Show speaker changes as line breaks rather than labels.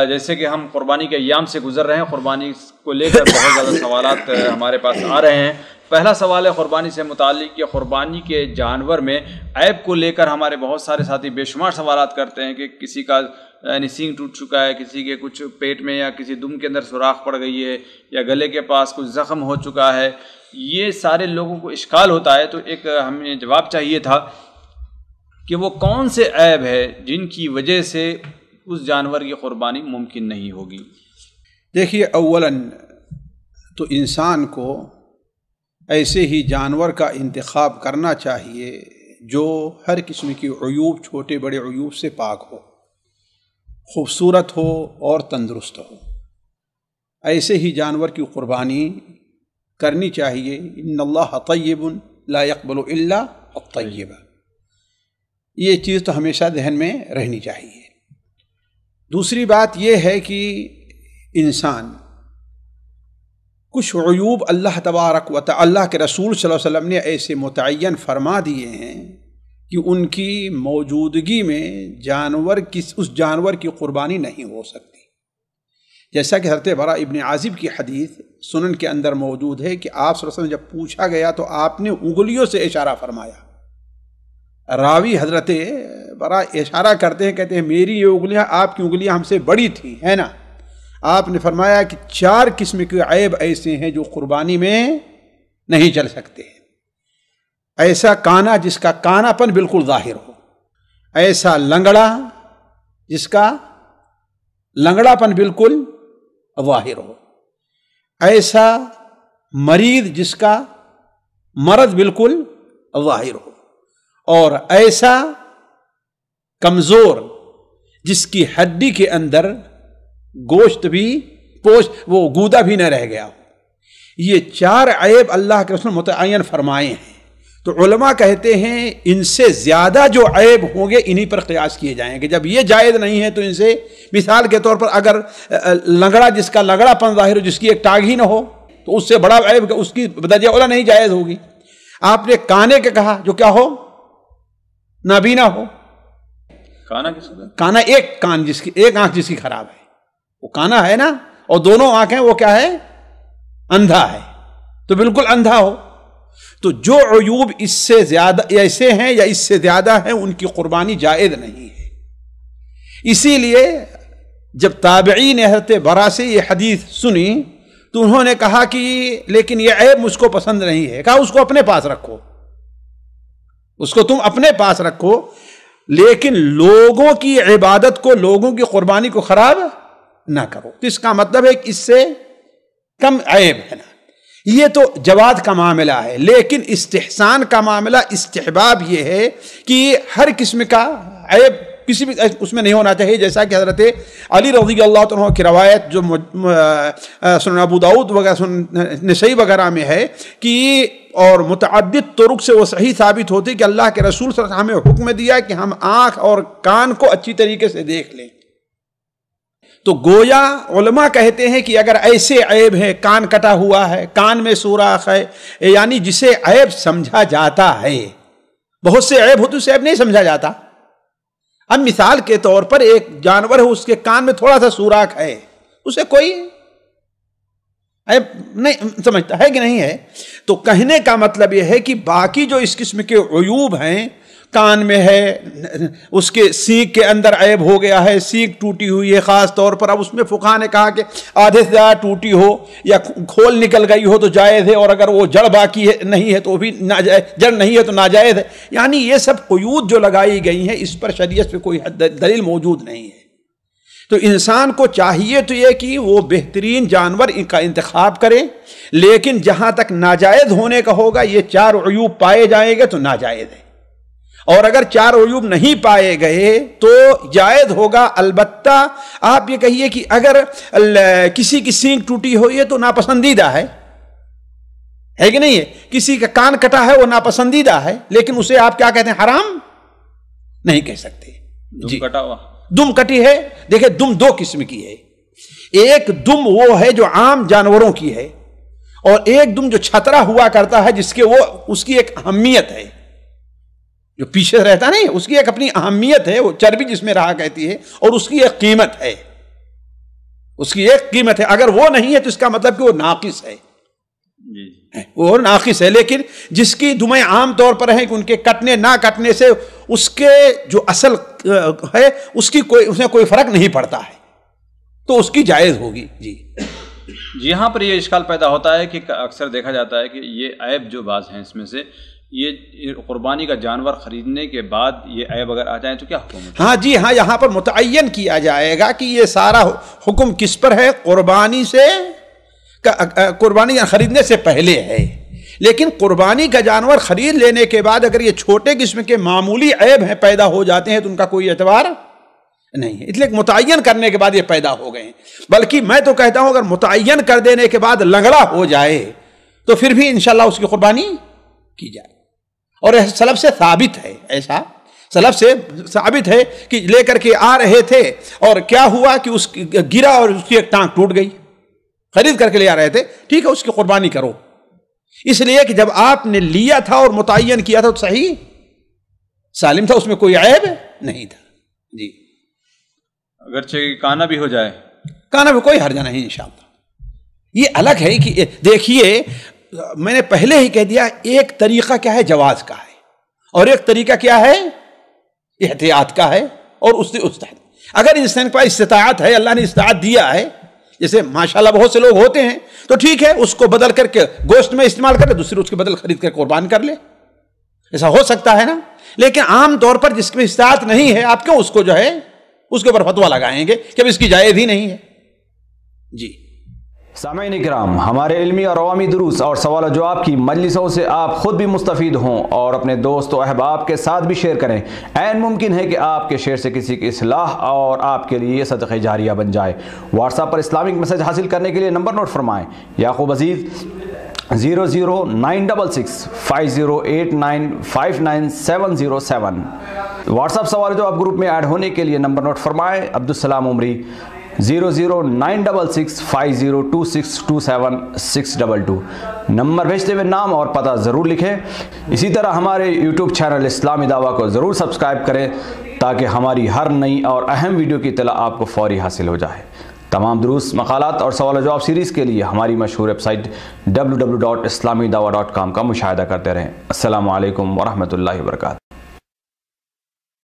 جیسے کہ ہم قربانی کے ایام سے گزر رہے ہیں، قربانی کو لے کر بہت زیادہ سوالات ہمارے پاس آ رہے ہیں۔ پہلا سوال ہے قربانی سے متعلق کہ قربانی کے جانور میں عیب کو لے کر ہمارے بہت سارے ساتھی بے شمار سوالات کرتے ہیں کہ کسی کا یعنی سینگ ٹوٹ چکا ہے، کسی کے کچھ پیٹ میں یا کسی دم کے اندر سوراخ پڑ گئی ہے، یا گلے کے پاس کچھ زخم ہو چکا ہے۔ یہ سارے لوگوں کو اشکال ہوتا ہے، تو ایک ہمیں جواب چاہیے تھا کہ وہ کون سے عیب ہے جن کی وجہ سے اس جانور کی قربانی ممکن نہیں ہوگی۔
دیکھیے، اولاً تو انسان کو ایسے ہی جانور کا انتخاب کرنا چاہیے جو ہر قسم کی عیوب، چھوٹے بڑے عیوب سے پاک ہو، خوبصورت ہو اور تندرست ہو۔ ایسے ہی جانور کی قربانی کرنی چاہیے۔ ان اللہ طیب لا يقبل الا الطیب، یہ چیز تو ہمیشہ ذہن میں رہنی چاہیے۔ دوسری بات یہ ہے کہ انسان کچھ عیوب اللہ تبارک و تعالی، اللہ کے رسول صلی اللہ علیہ وسلم نے ایسے متعین فرما دیے ہیں کہ ان کی موجودگی میں اس جانور کی قربانی نہیں ہو سکتی۔ جیسا کہ حضرت برا ابن عازب کی حدیث سنن کے اندر موجود ہے کہ آپ صلی اللہ علیہ وسلم جب پوچھا گیا تو آپ نے انگلیوں سے اشارہ فرمایا۔ راوی حضرت برا اشارہ کرتے ہیں، کہتے ہیں میری یہ انگلیاں آپ کی انگلیاں ہم سے بڑی تھیں، ہے نا؟ آپ نے فرمایا کہ 4 قسم کے عیب ایسے ہیں جو قربانی میں نہیں چل سکتے۔ ایسا کانا جس کا کانا پن بالکل ظاہر ہو، ایسا لنگڑا جس کا لنگڑا پن بالکل ظاہر ہو، ایسا مریض جس کا مرض بالکل ظاہر ہو، اور ایسا کمزور جس کی ہڈی کے اندر گوشت بھی وہ گودا بھی نہ رہ گیا ہو۔ یہ 4 عیب اللہ کے رسول متعین فرمائے ہیں۔ تو علماء کہتے ہیں ان سے زیادہ جو عیب ہوں گے انہی پر قیاس کیے جائیں گے۔ جب یہ جائز نہیں ہے تو ان سے، مثال کے طور پر اگر لنگڑا جس کا لنگڑا پن ظاہر ہو، جس کی ایک ٹانگ ہی نہ ہو، تو اس سے بڑا عیب اس کی بدرجہ اولا نہیں جائز ہوگی۔ آپ نے کانے کے کہا جو کیا ہو، نابینا ہو۔
کانا کس کا؟
کانا ایک کان جس کی، ایک آنکھ جس کی خراب ہے، وہ کانا ہے نا، اور دونوں آنکھیں وہ کیا ہے، اندھا ہے، تو بالکل اندھا ہو۔ تو جو عیوب اس سے زیادہ ایسے ہیں یا اس سے زیادہ ہیں ان کی قربانی جائز نہیں ہے۔ اسی لیے جب تابعین نے حضرت برا سے یہ حدیث سنی تو انہوں نے کہا کہ لیکن یہ عیب مجھ کو پسند نہیں ہے۔ کہا اس کو اپنے پاس رکھو، اس کو تم اپنے پاس رکھو، لیکن لوگوں کی عبادت کو، لوگوں کی قربانی کو خراب نہ کرو۔ تو اس کا مطلب ہے کہ اس سے کم عیب ہے نا۔ یہ تو جواز کا معاملہ ہے، لیکن استحسان کا معاملہ، استحباب یہ ہے کہ ہر قسم کا عیب کسی بھی اس میں نہیں ہونا چاہیے۔ جیسا کہ حضرت علی رضی اللہ عنہ کی روایت جو سنن ابو داؤد وغیرہ، سنن نسائی وغیرہ میں ہے کہ اور متعدد طرق سے وہ صحیح ثابت ہوتی کہ اللہ کے رسول صلی اللہ علیہ وسلم ہمیں حکم دیا کہ ہم آنکھ اور کان کو اچھی طریقے سے دیکھ لیں۔ تو گویا علماء کہتے ہیں کہ اگر ایسے عیب ہیں، کان کٹا ہوا ہے، کان میں سوراخ ہے، یعنی جسے عیب سمجھا جاتا ہے، بہت سے عیب ہوتے اسے عیب نہیں سمجھا جاتا۔ اب مثال کے طور پر ایک جانور ہے، اس کے کان میں تھوڑا سا سوراخ ہے، اسے کوئی عیب نہیں سمجھتا ہے کہ نہیں ہے۔ تو کہنے کا مطلب یہ ہے کہ باقی جو اس قسم کے عیوب ہیں، کان میں ہے، اس کے سینگ کے اندر عیب ہو گیا ہے، سینگ ٹوٹی ہوئی ہے خاص طور پر، اب اس میں فقہا نے کہا کہ آدھے سے زیادہ ٹوٹی ہو یا کھول نکل گئی ہو تو جائز ہے، اور اگر وہ جڑ باقی ہے نہیں ہے تو بھی ناجائز، جڑ نہیں ہے تو ناجائز ہے۔ یعنی یہ سب قیود جو لگائی گئی ہیں اس پر شریعت پہ کوئی دلیل موجود نہیں ہے۔ تو انسان کو چاہیے تو یہ کہ وہ بہترین جانور کا انتخاب کرے، لیکن جہاں تک ناجائز ہونے کا ہوگا، یہ 4 عیوب پائے جائیں گے تو ناجائز ہے، اور اگر 4 عیوب نہیں پائے گئے تو جائز ہوگا۔ البتہ آپ یہ کہیے کہ اگر کسی کی سینگ ٹوٹی ہوئی ہے تو ناپسندیدہ ہے کہ نہیں ہے، کسی کا کان کٹا ہے وہ ناپسندیدہ ہے، لیکن اسے آپ کیا کہتے ہیں، حرام نہیں کہہ سکتے۔
جی، کٹا ہوا
دم کٹی ہے، دیکھیں دم 2 قسم کی ہے، ایک دم وہ ہے جو عام جانوروں کی ہے، اور ایک دم جو چھترا ہوا کرتا ہے جس کے وہ اس کی ایک اہمیت ہے، جو پیچھے رہتا نہیں، اس کی ایک اپنی اہمیت ہے، وہ چربی جس میں رہا کہتی ہے، اور اس کی ایک قیمت ہے۔ اس کی ایک قیمت ہے. اگر وہ نہیں ہے تو اس کا مطلب کہ وہ ناقص ہے, وہ ناقص ہے. لیکن جس کی دمیں عام طور پر ہیں کہ ان کے کٹنے نہ کٹنے سے اس کے جو اصل ہے اس میں کوئی فرق نہیں پڑتا ہے, تو اس کی جائز ہوگی. جی
یہاں پر یہ اشکال پیدا ہوتا ہے کہ اکثر دیکھا جاتا ہے کہ یہ عیب جو بعض ہیں اس میں سے, یہ قربانی کا جانور خریدنے کے بعد یہ عیب اگر آ جائیں تو کیا حکم ہے؟
ہاں جی ہاں, یہاں پر متعین کیا جائے گا کہ یہ سارا حکم کس پر ہے, قربانی خریدنے سے پہلے ہے. لیکن قربانی کا جانور خرید لینے کے بعد اگر یہ چھوٹے قسم کے معمولی عیب ہیں پیدا ہو جاتے ہیں تو ان کا کوئی اعتبار نہیں ہے. اس لیے متعین کرنے کے بعد یہ پیدا ہو گئے ہیں. بلکہ میں تو کہتا ہوں اگر متعین کر دینے کے بعد لنگڑا ہو جائے تو پھر بھی انشاءاللہ اس کی قربانی کی جائے. اور سلف سے ثابت ہے, ایسا سلف سے ثابت ہے کہ لے کر کے آ رہے تھے اور کیا ہوا کہ اس گرا اور اس کی ایک ٹانگ ٹوٹ گئی. خرید کر کے لے آ رہے تھے, ٹھیک ہے اس کی قربانی کرو, اس لیے کہ جب آپ نے لیا تھا اور متعین کیا تھا تو صحیح سالم تھا, اس میں کوئی عیب نہیں تھا. جی
اگرچہ کانا بھی ہو جائے,
کانا بھی کوئی حرج نہیں انشاءاللہ. یہ الگ ہے کہ دیکھیے میں نے پہلے ہی کہہ دیا, ایک طریقہ کیا ہے جواز کا ہے اور ایک طریقہ کیا ہے احتیاط کا ہے, اور اس سے استعمال. اگر انسان کے پاس استطاعت ہے, اللہ نے استطاعت دیا ہے, جیسے ماشاءاللہ بہت سے لوگ ہوتے ہیں, تو ٹھیک ہے اس کو بدل کر کے گوشت میں استعمال کر لے, دوسری اس کے بدل خرید کر قربان کر لے, ایسا ہو سکتا ہے نا. لیکن عام طور پر جس میں استطاعت نہیں ہے آپ کیوں اس کو جو ہے اس کے اوپر فتویٰ لگائیں گے کہ اب اس کی جائز ہی نہیں ہے. جی
سامعین کرام, ہمارے علمی اور عوامی دروس اور سوال و جواب کی مجلسوں سے آپ خود بھی مستفید ہوں اور اپنے دوست و احباب کے ساتھ بھی شیئر کریں. عین ممکن ہے کہ آپ کے شیئر سے کسی کی اصلاح اور آپ کے لیے صدقہ جاریہ بن جائے. واٹس ایپ پر اسلامک میسج حاصل کرنے کے لیے نمبر نوٹ فرمائیں. یعقوب عزیز 0096650895977. واٹس ایپ سوال جو آپ گروپ میں ایڈ ہونے کے لیے نمبر نوٹ فرمائیں. عبدالسلام عمری 00966502627 نمبر بھیجتے ہوئے نام اور پتہ ضرور لکھیں. اسی طرح ہمارے یوٹیوب چینل اسلامی دعویٰ کو ضرور سبسکرائب کریں تاکہ ہماری ہر نئی اور اہم ویڈیو کی اطلاع آپ کو فوری حاصل ہو جائے. تمام دروس, مقالات اور سوال و جواب سیریز کے لیے ہماری مشہور ویب سائٹ www.islamidawah.com کا مشاہدہ کرتے رہیں. السلام علیکم ورحمۃ اللہ وبرکاتہ.